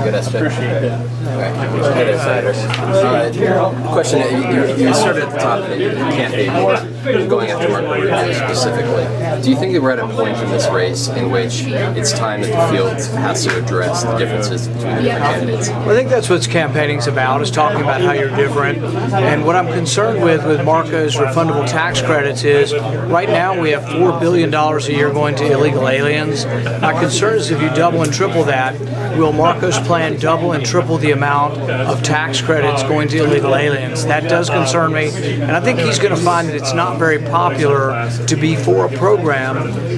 good aspect. Question: you started at the top of the campaign going after Marco Rubio specifically. Do you think that we're at a point in this race in which it's time that the field has to address the differences between the different candidates? Well, I think that's what campaigning's about, is talking about how you're different. And what I'm concerned with Marco's refundable tax credits is right now we have $4 billion a year going to illegal aliens. My concern is if you double and triple that, will Marco's plan double and triple the amount of tax credits going to illegal aliens? That does concern me, and I think he's going to find that it's not very popular to be for a program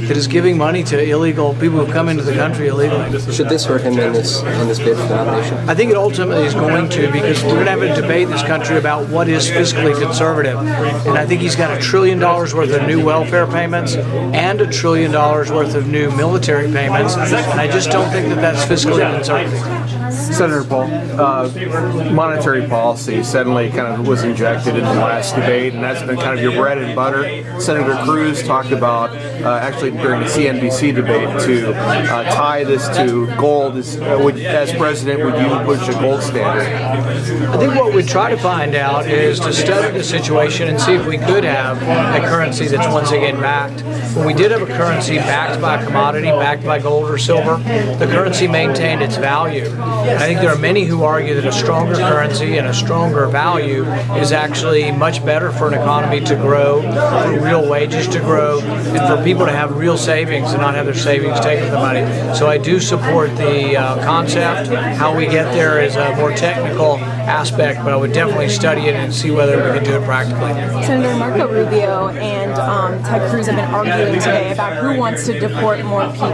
that is giving money to illegal people who come into the country illegally. Should this hurt him in this bid for the nomination? I think it ultimately is going to, because we're going to have a debate in this country about what is fiscally conservative, and I think he's got $1 trillion worth of new welfare payments and $1 trillion worth of new military payments, and I just don't think that that's fiscally conservative. Senator Paul, monetary policy suddenly kind of was injected in the last debate, and that's been kind of your bread and butter. Senator Cruz talked about, actually during the CNBC debate, to tie this to gold. As president, would you push a gold standard? I think what we try to find out is to study the situation and see if we could have a currency that's once again backed. When we did have a currency backed by a commodity, backed by gold or silver, the currency maintained its value. And I think there are many who argue that a stronger currency and a stronger value is actually much better for an economy to grow, for real wages to grow, and for people to have real savings and not have their savings taken with the money. So I do support the concept. How we get there is a more technical aspect, but I would definitely study it and see whether we can do it practically. Senator Marco Rubio and Ted Cruz have been arguing today about who wants to deport more people.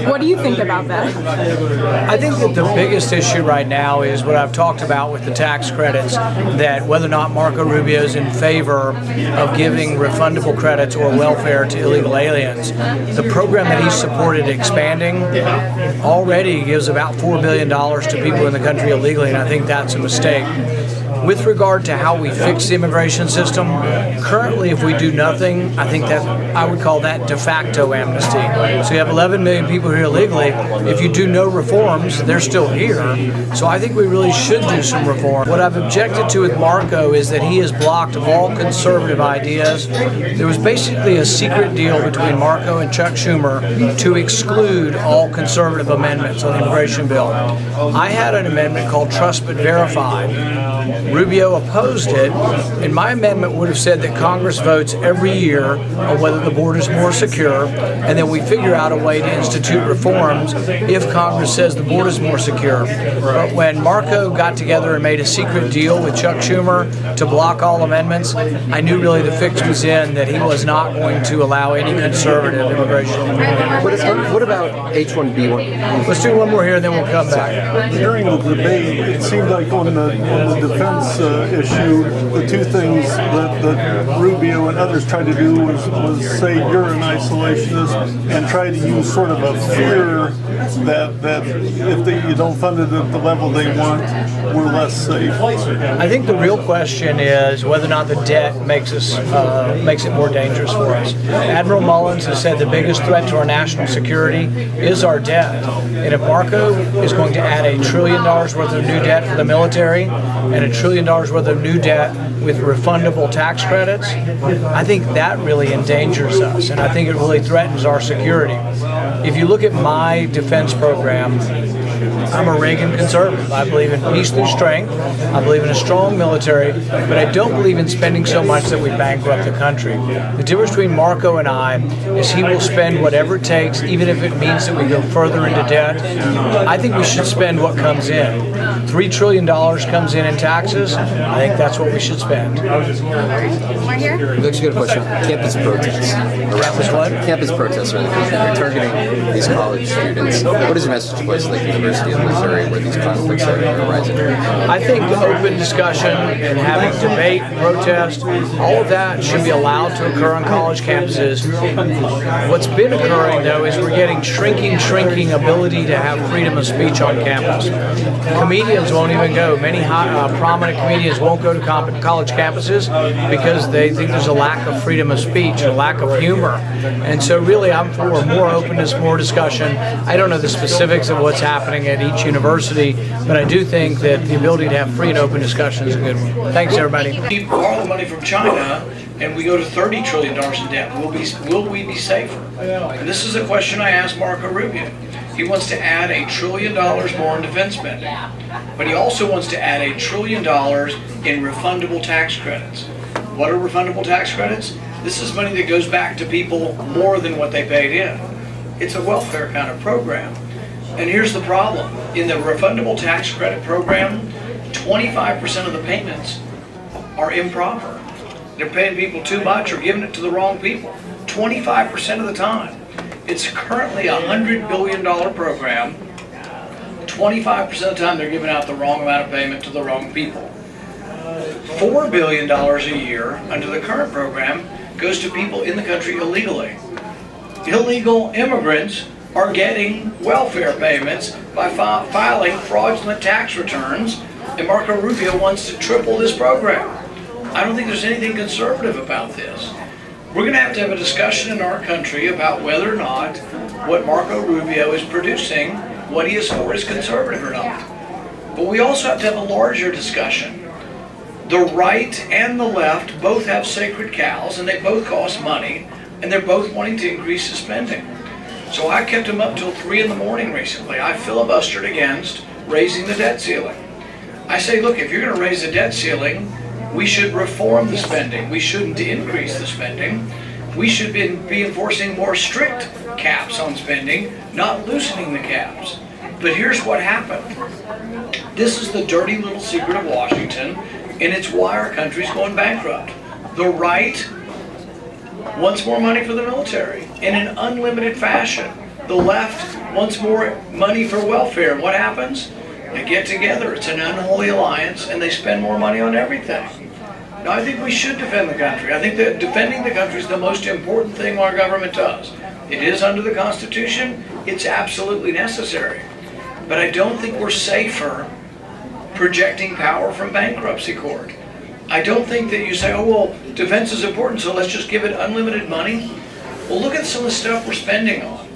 What do you think about that? I think that the biggest issue right now is what I've talked about with the tax credits, that whether or not Marco Rubio is in favor of giving refundable credits or welfare to illegal aliens. The program that he's supported expanding already gives about $4 billion to people in the country illegally, and I think that's a mistake. With regard to how we fix the immigration system, currently if we do nothing, I think that I would call that de facto amnesty. So you have 11 million people here illegally. If you do no reforms, they're still here. So I think we really should do some reform. What I've objected to with Marco is that he has blocked all conservative ideas. There was basically a secret deal between Marco and Chuck Schumer to exclude all conservative amendments on the immigration bill. I had an amendment called Trust But Verify. Rubio opposed it, and my amendment would have said that Congress votes every year on whether the border is more secure, and then we figure out a way to institute reforms if Congress says the border is more secure. But when Marco got together and made a secret deal with Chuck Schumer to block all amendments, I knew really the fix was in, that he was not going to allow any conservative immigration. What about H-1B? Let's do one more here, and then we'll come back. During the debate, it seemed like on the defense issue, the two things that Rubio and others tried to do was say you're an isolationist and try to use sort of a fear that if you don't fund it at the level they want, we're less safe. I think the real question is whether or not the debt makes it more dangerous for us. Admiral Mullins has said the biggest threat to our national security is our debt. And if Marco is going to add $1 trillion worth of new debt for the military and $1 trillion worth of new debt with refundable tax credits, I think that really endangers us, and I think it really threatens our security. If you look at my defense program, I'm a Reagan conservative. I believe in peace through strength. I believe in a strong military, but I don't believe in spending so much that we bankrupt the country. The difference between Marco and I is he will spend whatever it takes, even if it means that we go further into debt. I think we should spend what comes in. $3 trillion comes in taxes. I think that's what we should spend. Right here? Looks good question. Campus protests. Campus what? Campus protests around the country. You're targeting these college students. What is your message to places like the University of Missouri where these conflicts are arising? I think open discussion and having debate, protest, all of that should be allowed to occur on college campuses. What's been occurring, though, is we're getting shrinking ability to have freedom of speech on campus. Comedians won't even go. Many prominent comedians won't go to college campuses because they think there's a lack of freedom of speech, a lack of humor. And so really I'm for more openness, more discussion. I don't know the specifics of what's happening at at each university, but I do think that the ability to have free and open discussion is a good one. Thanks, everybody. We borrow the money from China and we go to $30 trillion in debt. Will we be safer? And this is a question I asked Marco Rubio. He wants to add $1 trillion more in defense spending, but he also wants to add $1 trillion in refundable tax credits. What are refundable tax credits? This is money that goes back to people more than what they paid in. It's a welfare kind of program. And here's the problem. In the refundable tax credit program, 25% of the payments are improper. They're paying people too much or giving it to the wrong people. 25% of the time. It's currently a $100 billion program. 25% of the time they're giving out the wrong amount of payment to the wrong people. $4 billion a year under the current program goes to people in the country illegally. Illegal immigrants are getting welfare payments by filing fraudulent tax returns, and Marco Rubio wants to triple this program. I don't think there's anything conservative about this. We're going to have a discussion in our country about whether or not what Marco Rubio is producing, what he is for, is conservative or not. But we also have to have a larger discussion. The right and the left both have sacred cows, and they both cost money, and they're both wanting to increase the spending. So I kept them up till 3 in the morning recently. I filibustered against raising the debt ceiling. I say, look, if you're going to raise the debt ceiling, we should reform the spending. We shouldn't increase the spending. We should be enforcing more strict caps on spending, not loosening the caps. But here's what happened. This is the dirty little secret of Washington, and it's why our country's going bankrupt. The right wants more money for the military in an unlimited fashion. The left wants more money for welfare. And what happens? They get together. It's an unholy alliance, and they spend more money on everything. Now, I think we should defend the country. I think that defending the country is the most important thing our government does. It is under the Constitution. It's absolutely necessary. But I don't think we're safer projecting power from bankruptcy court. I don't think that you say, oh, well, defense is important, so let's just give it unlimited money. Well, look at some of the stuff we're spending on.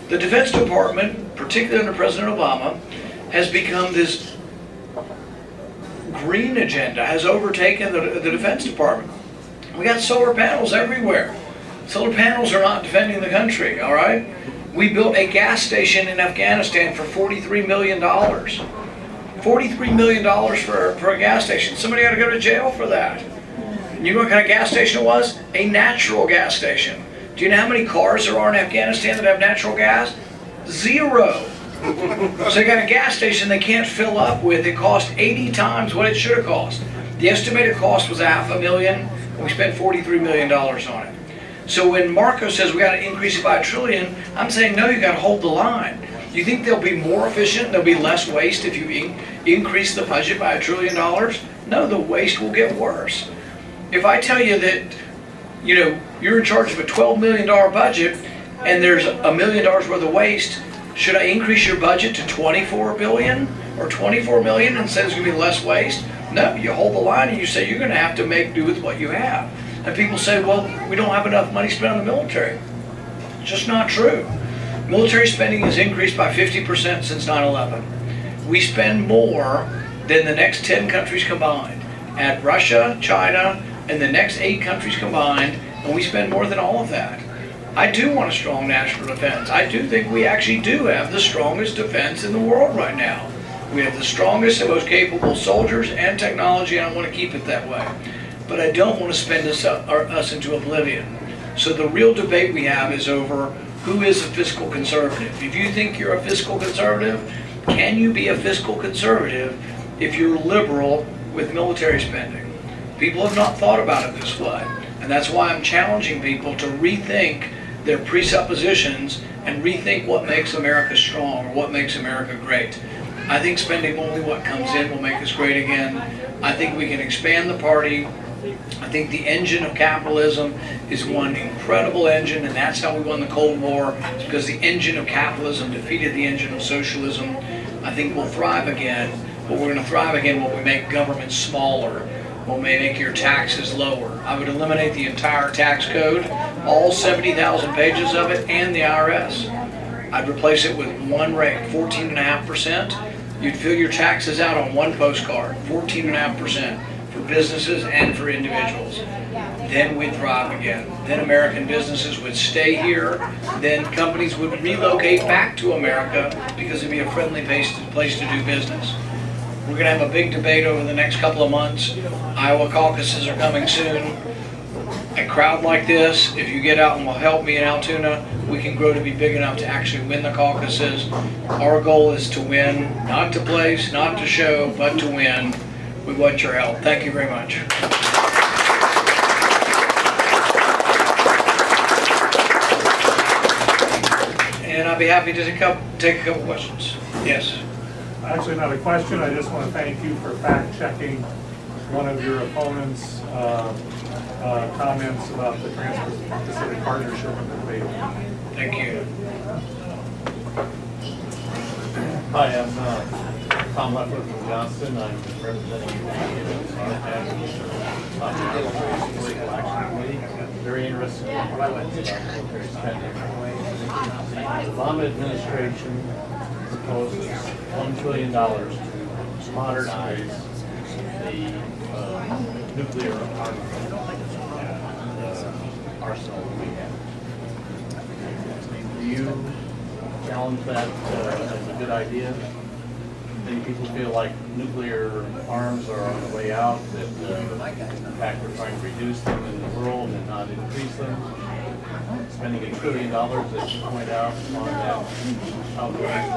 The Defense Department, particularly under President Obama, has become this green agenda, has overtaken the Defense Department. We got solar panels everywhere. Solar panels are not defending the country, all right? We built a gas station in Afghanistan for $43 million. $43 million for a gas station. Somebody ought to go to jail for that. You know what kind of gas station it was? A natural gas station. Do you know how many cars there are in Afghanistan that have natural gas? 0. So they got a gas station they can't fill up with. It cost 80 times what it should have cost. The estimated cost was $500,000, and we spent $43 million on it. So when Marco says we got to increase it by $1 trillion, I'm saying no, you got to hold the line. You think they'll be more efficient? There'll be less waste if you increase the budget by $1 trillion? No, the waste will get worse. If I tell you that, you're in charge of a $12 million budget and there's $1 million worth of waste, should I increase your budget to $24 billion or $24 million and say there's going to be less waste? No, you hold the line and you say you're going to have to make do with what you have. And people say, well, we don't have enough money spent on the military. It's just not true. Military spending has increased by 50% since 9/11. We spend more than the next 10 countries combined. Add Russia, China, and the next 8 countries combined, and we spend more than all of that. I do want a strong national defense. I do think we actually do have the strongest defense in the world right now. We have the strongest and most capable soldiers and technology, and I want to keep it that way. But I don't want to spend us into oblivion. So the real debate we have is over who is a fiscal conservative. If you think you're a fiscal conservative, can you be a fiscal conservative if you're liberal with military spending? People have not thought about it this way. And that's why I'm challenging people to rethink their presuppositions and rethink what makes America strong or what makes America great. I think spending only what comes in will make us great again. I think we can expand the party. I think the engine of capitalism is one incredible engine, and that's how we won the Cold War. It's because the engine of capitalism defeated the engine of socialism. I think we'll thrive again, but we're going to thrive again when we make government smaller, when we make your taxes lower. I would eliminate the entire tax code, all 70,000 pages of it, and the IRS. I'd replace it with one rate, 14.5%. You'd fill your taxes out on one postcard, 14.5% for businesses and for individuals. Then we'd thrive again. Then American businesses would stay here. Then companies would relocate back to America because it'd be a friendly place to do business. We're going to have a big debate over the next couple of months. Iowa caucuses are coming soon. A crowd like this, if you get out and will help me in Altoona, we can grow to be big enough to actually win the caucuses. Our goal is to win, not to place, not to show, but to win. We want your help. Thank you very much. And I'll be happy to take a couple questions. Yes. Actually, not a question. I just want to thank you for fact-checking one of your opponent's comments about the Trans-Pacific Partnership and the debate. Thank you. Hi, I'm Tom Leffler from Johnston. I'm representing the Political Action Committee. Very interested in highlights about military spending. The Obama administration proposes $1 trillion to modernize the nuclear arsenal that we have. Do you challenge that as a good idea? Many people feel like nuclear arms are on the way out, that in fact we're trying to reduce them in the world and not increase them. Spending $1 trillion, as you point out, on that outright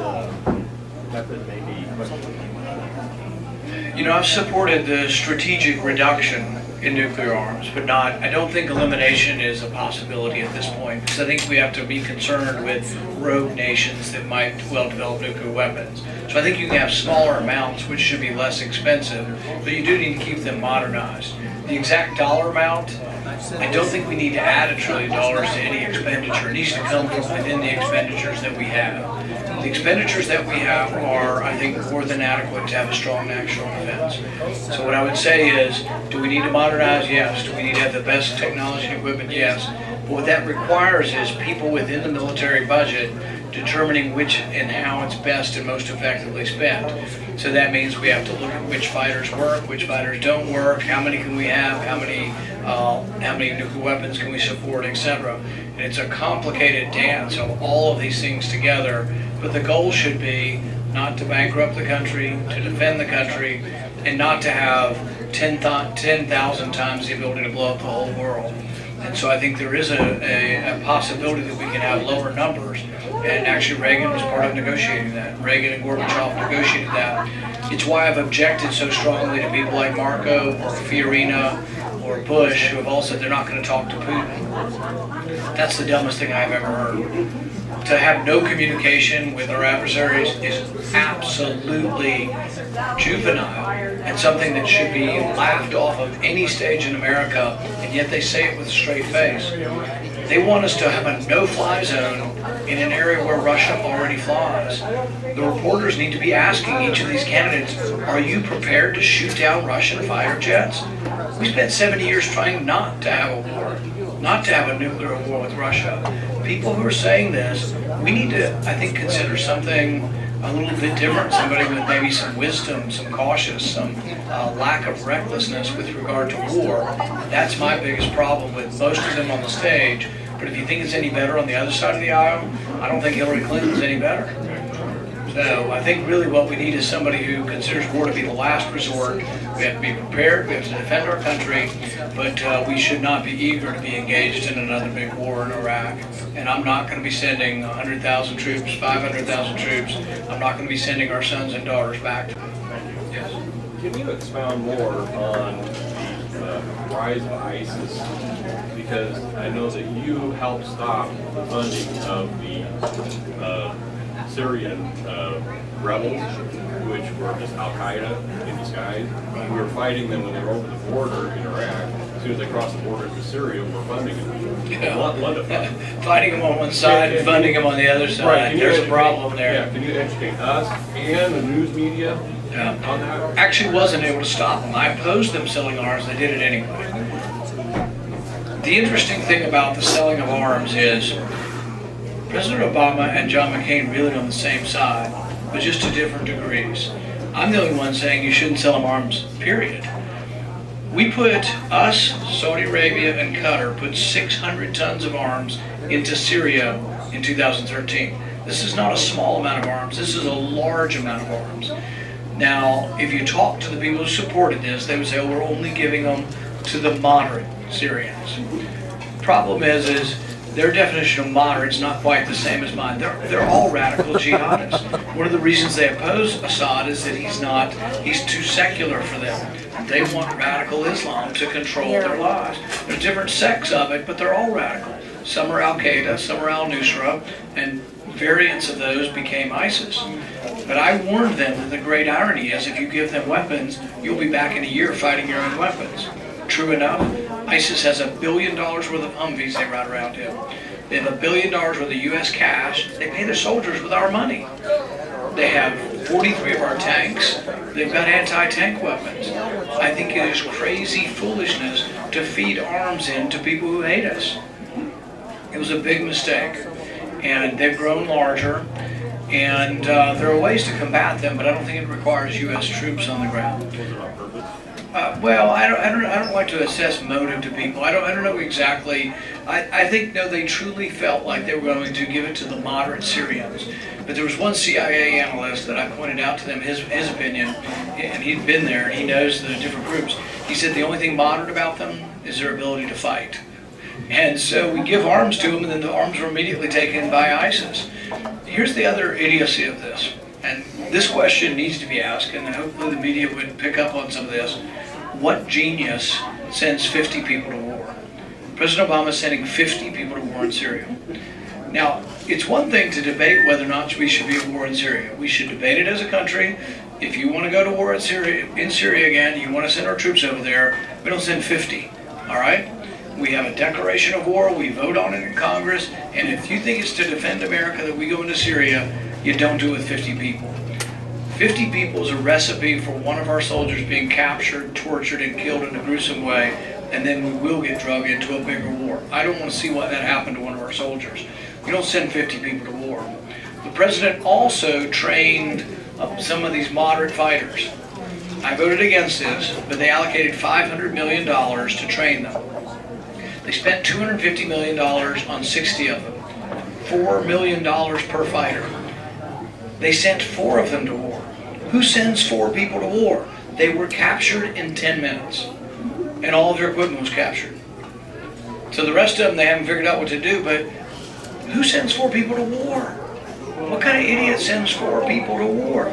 method may be questionable. You know, I've supported the strategic reduction in nuclear arms, but I don't think elimination is a possibility at this point, because I think we have to be concerned with rogue nations that might well develop nuclear weapons. So I think you can have smaller amounts, which should be less expensive, but you do need to keep them modernized. The exact dollar amount, I don't think we need to add $1 trillion to any expenditure. It needs to come from within the expenditures that we have. The expenditures that we have are, I think, more than adequate to have a strong national defense. So what I would say is, do we need to modernize? Yes. Do we need to have the best technology and equipment? Yes. But what that requires is people within the military budget determining which and how it's best and most effectively spent. So that means we have to look at which fighters work, which fighters don't work, how many can we have, how many nuclear weapons can we support, etc. And it's a complicated dance of all of these things together, but the goal should be not to bankrupt the country, to defend the country, and not to have 10,000 times the ability to blow up the whole world. And so I think there is a possibility that we can have lower numbers. And actually Reagan was part of negotiating that. Reagan and Gorbachev negotiated that. It's why I've objected so strongly to people like Marco or Fiorina or Bush, who have all said they're not going to talk to Putin. That's the dumbest thing I've ever heard. To have no communication with our adversaries is absolutely juvenile and something that should be laughed off of any stage in America, and yet they say it with a straight face. They want us to have a no-fly zone in an area where Russia already flies. The reporters need to be asking each of these candidates, are you prepared to shoot down Russian fighter jets? We spent 70 years trying not to have a war, not to have a nuclear war with Russia. People who are saying this, we need to, I think, consider something a little bit different, somebody with maybe some wisdom, some cautious, some lack of recklessness with regard to war. That's my biggest problem with most of them on the stage. But if you think it's any better on the other side of the aisle, I don't think Hillary Clinton's any better. So I think really what we need is somebody who considers war to be the last resort. We have to be prepared, we have to defend our country, but we should not be eager to be engaged in another big war in Iraq. And I'm not going to be sending 100,000 troops, 500,000 troops. I'm not going to be sending our sons and daughters back. Yes. Can you expound more on the rise of ISIS? Because I know that you helped stop the funding of the Syrian rebels, which were just Al-Qaeda in disguise. We were fighting them when they were over the border in Iraq. As soon as they crossed the border to Syria, we're funding them. Fighting them on one side and funding them on the other side. Right. There's a problem there. Yeah, can you educate us and the news media on that? Actually wasn't able to stop them. I opposed them selling arms. They did it anyway. The interesting thing about the selling of arms is President Obama and John McCain really on the same side. but just to different degrees. I'm the only one saying you shouldn't sell them arms, period. We put, Saudi Arabia and Qatar put 600 tons of arms into Syria in 2013. This is not a small amount of arms, this is a large amount of arms. Now, if you talk to the people who supported this, they would say, oh, we're only giving them to the moderate Syrians. Problem is their definition of moderate is not quite the same as mine. They're all radical jihadists. One of the reasons they oppose Assad is that he's too secular for them. They want radical Islam to control their lives. There's different sects of it, but they're all radical. Some are Al-Qaeda, some are Al-Nusra, and variants of those became ISIS. But I warned them that the great irony is if you give them weapons, you'll be back in a year fighting your own weapons. True enough, ISIS has $1 billion worth of Humvees they ride around in. They have $1 billion worth of U.S. cash. They pay their soldiers with our money. They have 43 of our tanks. They've got anti-tank weapons. I think it is crazy foolishness to feed arms in to people who hate us. It was a big mistake. And they've grown larger. And there are ways to combat them, but I don't think it requires U.S. troops on the ground. Well, I don't like to assess motive to people. I don't know exactly. I think no, they truly felt like they were going to give it to the moderate Syrians. But there was one CIA analyst that I pointed out to them his opinion, and he'd been there and he knows the different groups. He said the only thing moderate about them is their ability to fight. And so we give arms to them, and then the arms were immediately taken by ISIS. Here's the other idiocy of this, and this question needs to be asked, and hopefully the media would pick up on some of this. What genius sends 50 people to war? President Obama is sending 50 people to war in Syria. Now, it's one thing to debate whether or not we should be at war in Syria. We should debate it as a country. If you want to go to war in Syria again, you want to send our troops over there, we don't send 50, all right? We have a declaration of war, we vote on it in Congress, and if you think it's to defend America that we go into Syria, you don't do it with 50 people. 50 people is a recipe for one of our soldiers being captured, tortured, and killed in a gruesome way, and then we will get dragged into a bigger war. I don't want to see what that happened to one of our soldiers. We don't send 50 people to war. The president also trained some of these moderate fighters. I voted against this, but they allocated $500 million to train them. They spent $250 million on 60 of them, $4 million per fighter. They sent 4 of them to war. Who sends 4 people to war? They were captured in 10 minutes, and all of their equipment was captured. So the rest of them, they haven't figured out what to do, but who sends 4 people to war? What kind of idiot sends 4 people to war?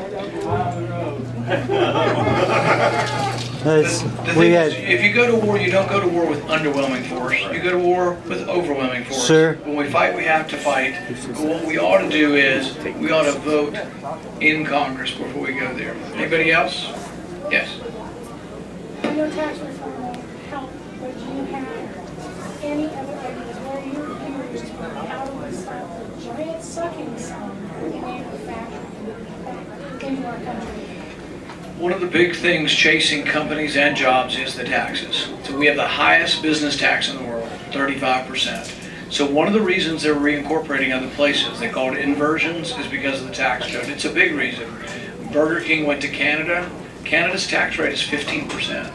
If you go to war, you don't go to war with underwhelming force. You go to war with overwhelming force. Sure. When we fight, we have to fight. But what we ought to do is we ought to vote in Congress before we go there. Anybody else? Yes. I know tax reform won't help, but do you have any other ideas where your peers how to stop the giant sucking sound in manufacturing into our country? One of the big things chasing companies and jobs is the taxes. So we have the highest business tax in the world, 35%. So one of the reasons they're reincorporating other places, they call it inversions, is because of the tax code. It's a big reason. Burger King went to Canada. Canada's tax rate is 15%.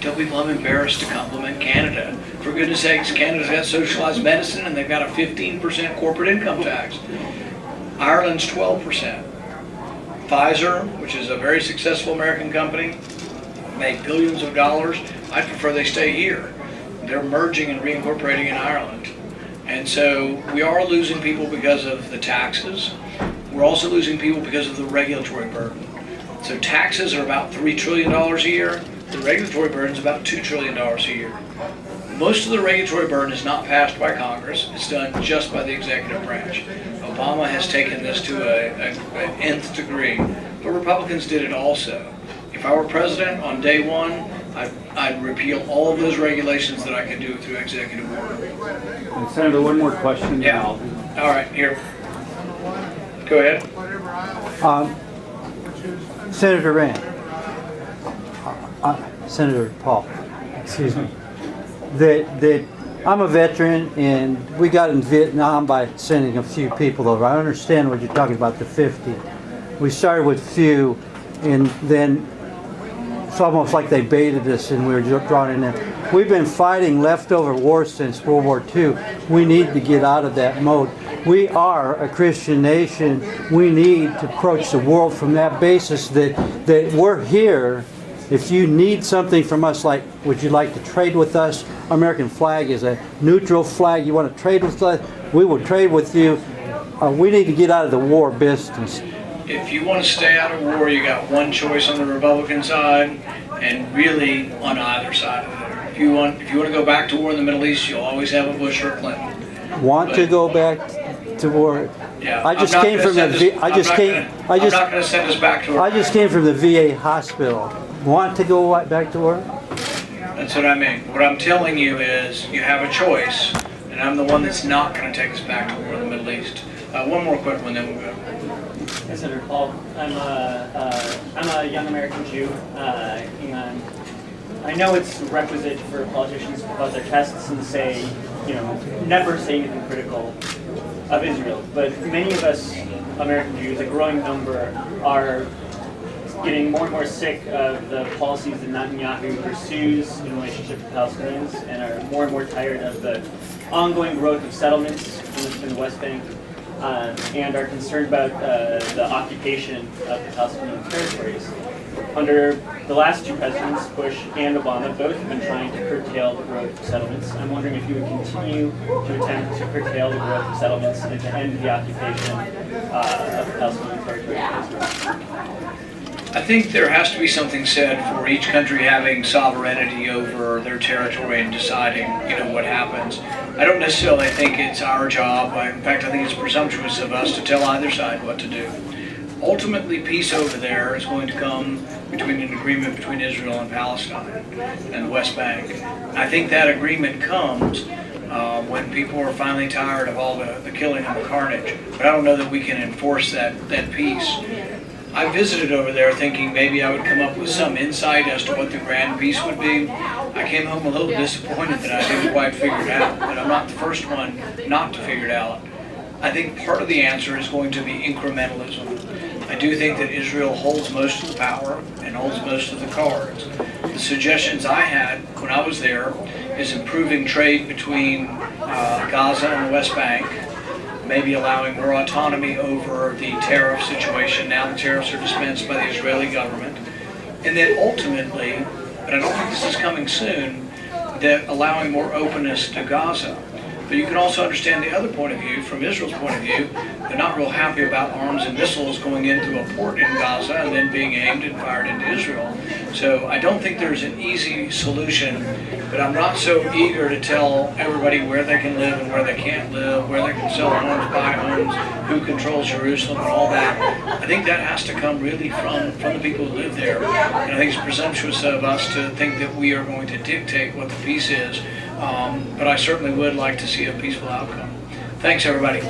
Tell people I'm embarrassed to compliment Canada. For goodness sakes, Canada's got socialized medicine and they've got a 15% corporate income tax. Ireland's 12%. Pfizer, which is a very successful American company, made billions of dollars. I'd prefer they stay here. They're merging and reincorporating in Ireland. And so we are losing people because of the taxes. We're also losing people because of the regulatory burden. So taxes are about $3 trillion a year. The regulatory burden is about $2 trillion a year. Most of the regulatory burden is not passed by Congress. It's done just by the executive branch. Obama has taken this to an nth degree, but Republicans did it also. If I were president on day one, I'd repeal all of those regulations that I could do through executive order. Senator, one more question. Yeah. All right, here. Go ahead. Senator Rand. Senator Paul. Excuse me. That I'm a veteran, and we got in Vietnam by sending a few people over. I understand what you're talking about, the 50. We started with few, and then it's almost like they baited us and we were drawn in there. We've been fighting leftover wars since World War II. We need to get out of that mode. We are a Christian nation. We need to approach the world from that basis that we're here. If you need something from us, like would you like to trade with us? Our American flag is a neutral flag. You want to trade with us? We will trade with you. We need to get out of the war business. If you want to stay out of war, you got one choice on the Republican side, and really on either side of it. If you want to go back to war in the Middle East, you'll always have a Bush or a Clinton. Want to go back to war? Yeah, I just came from the. I'm not going to send us back to war. I just came from the VA hospital. Want to go back to war? That's what I mean. What I'm telling you is, you have a choice, and I'm the one that's not going to take us back to war in the Middle East. One more quick one, then we'll go. Hi, Senator Paul. I'm a young American Jew, and I know it's requisite for politicians to put their chests and say, never say anything critical of Israel. But many of us American Jews, a growing number, are getting more and more sick of the policies that Netanyahu pursues in relationship to Palestinians, and are more and more tired of the ongoing growth of settlements in the West Bank. And are concerned about the occupation of the Palestinian territories. Under the last two presidents, Bush and Obama, both have been trying to curtail the growth of settlements. I'm wondering if you would continue to attempt to curtail the growth of settlements and to end the occupation of the Palestinian territory. I think there has to be something said for each country having sovereignty over their territory and deciding, what happens. I don't necessarily think it's our job. In fact, I think it's presumptuous of us to tell either side what to do. Ultimately, peace over there is going to come between an agreement between Israel and Palestine and the West Bank. I think that agreement comes when people are finally tired of all the killing and the carnage. But I don't know that we can enforce that peace. I visited over there thinking maybe I would come up with some insight as to what the grand peace would be. I came home a little disappointed that I didn't quite figure it out, but I'm not the first one not to figure it out. I think part of the answer is going to be incrementalism. I do think that Israel holds most of the power and holds most of the cards. The suggestions I had when I was there is improving trade between Gaza and the West Bank, maybe allowing more autonomy over the tariff situation. Now the tariffs are dispensed by the Israeli government. And then ultimately, but I don't think this is coming soon, that allowing more openness to Gaza. But you can also understand the other point of view, from Israel's point of view. They're not real happy about arms and missiles going into a port in Gaza and then being aimed and fired into Israel. So I don't think there's an easy solution, but I'm not so eager to tell everybody where they can live and where they can't live, where they can sell homes, buy homes, who controls Jerusalem and all that. I think that has to come really from the people who live there. And I think it's presumptuous of us to think that we are going to dictate what the peace is. But I certainly would like to see a peaceful outcome. Thanks, everybody.